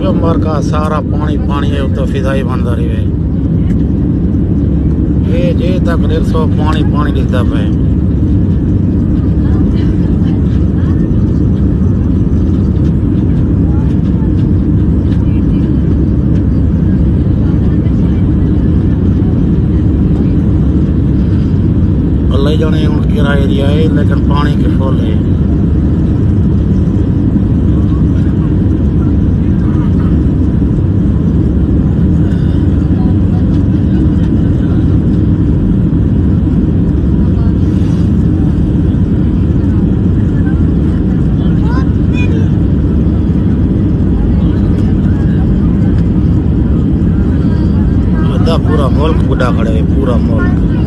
पे मार्का सारा पानी पानी है उत्तो फिजाई बनता रहे ये जे तक 150 पानी पानी दिखता पे अल्लाह जाने हूँ केड़ा एरिया है लेकिन पानी के फुल है। पूरा मुल्क बुढ़ा खड़े है पूरा मुल्क।